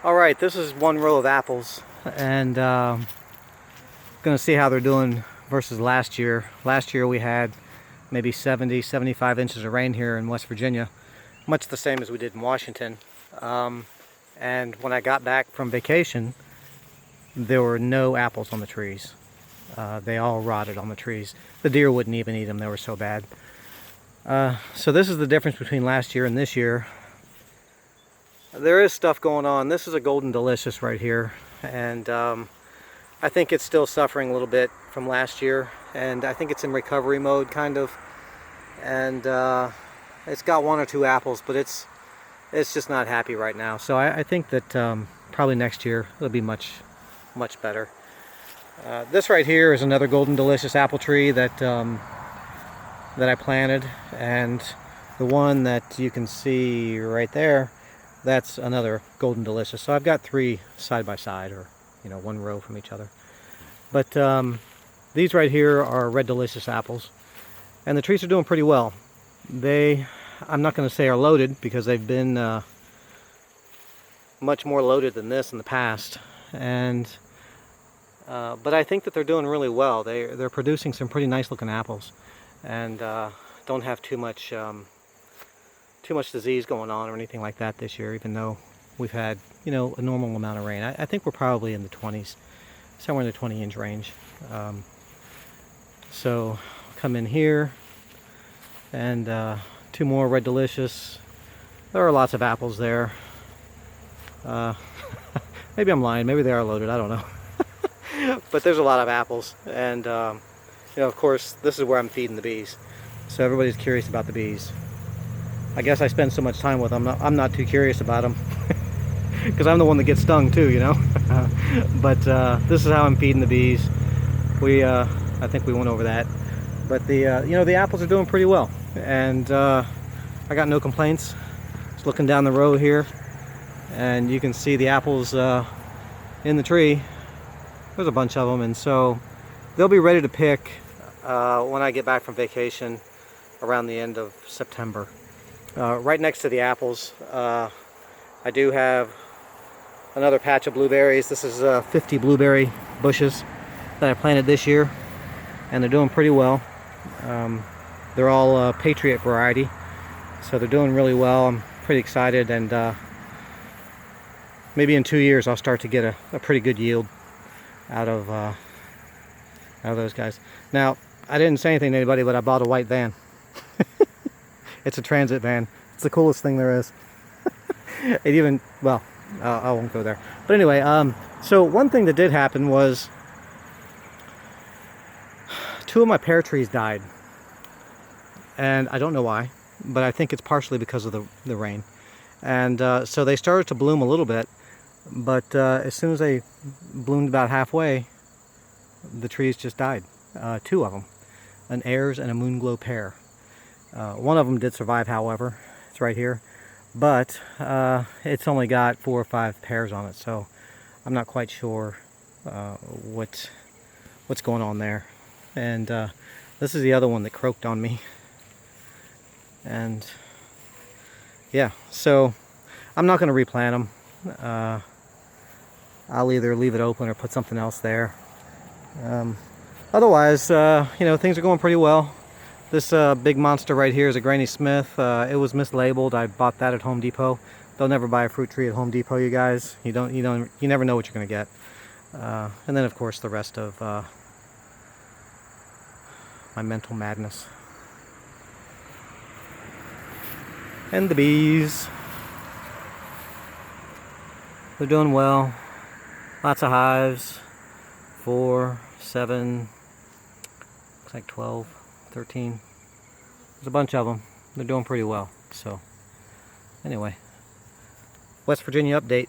Alright, this is one row of apples, and going to see how they're doing versus last year. Last year we had maybe 75 inches of rain here in West Virginia, much the same as we did in Washington. And when I got back from vacation, there were no apples on the trees. They all rotted on the trees. The deer wouldn't even eat them, they were so bad. So this is the difference between last year and this year. There is stuff going on. This is a Golden Delicious right here, and I think it's still suffering a little bit from last year, and I think it's in recovery mode kind of, and it's got one or two apples, but it's just not happy right now. So I think that probably next year it'll be much better. This right here is another Golden Delicious apple tree that that I planted, and the one that you can see right there, that's another Golden Delicious. So I've got three side by side, or one row from each other. But these right here are Red Delicious apples, and the trees are doing pretty well. I'm not going to say are loaded, because they've been much more loaded than this in the past, and but I think that they're doing really well. They're producing some pretty nice looking apples, and don't have too much disease going on or anything like that this year, even though we've had a normal amount of rain. I think we're probably in the 20s, somewhere in the 20-inch range. So come in here, and two more Red Delicious. There are lots of apples there. Maybe I'm lying, maybe they are loaded, I don't know. But there's a lot of apples, and of course this is where I'm feeding the bees, so everybody's curious about the bees. I guess I spend so much time with them, I'm not too curious about them, because I'm the one that gets stung too, But this is how I'm feeding the bees. I think we went over that, but the apples are doing pretty well, and I got no complaints. Just looking down the row here, and you can see the apples in the tree. There's a bunch of them, and so they'll be ready to pick when I get back from vacation around the end of September. Right next to the apples, I do have another patch of blueberries. This is 50 blueberry bushes that I planted this year, and they're doing pretty well. They're all Patriot variety, so they're doing really well. I'm pretty excited, and maybe in 2 years I'll start to get a pretty good yield out of those guys. Now, I didn't say anything to anybody, but I bought a white van. It's a transit van. It's the coolest thing there is. Well, I won't go there. But anyway, so one thing that did happen was two of my pear trees died. And I don't know why, but I think it's partially because of the rain. And so they started to bloom a little bit, but as soon as they bloomed about halfway, the trees just died. Two of them, an Ayers and a Moonglow pear. One of them did survive, however. It's right here, but it's only got 4 or 5 pears on it, so I'm not quite sure what's going on there. And this is the other one that croaked on me, and yeah, so I'm not going to replant them. I'll either leave it open or put something else there. Otherwise, things are going pretty well. This big monster right here is a Granny Smith. It was mislabeled. I bought that at Home Depot. Don't ever buy a fruit tree at Home Depot, you guys. You never know what you're going to get. And then, of course, the rest of my mental madness. And the bees. They're doing well. Lots of hives. 4, 7, looks like 12, 13. There's a bunch of them. They're doing pretty well. So, anyway, West Virginia update.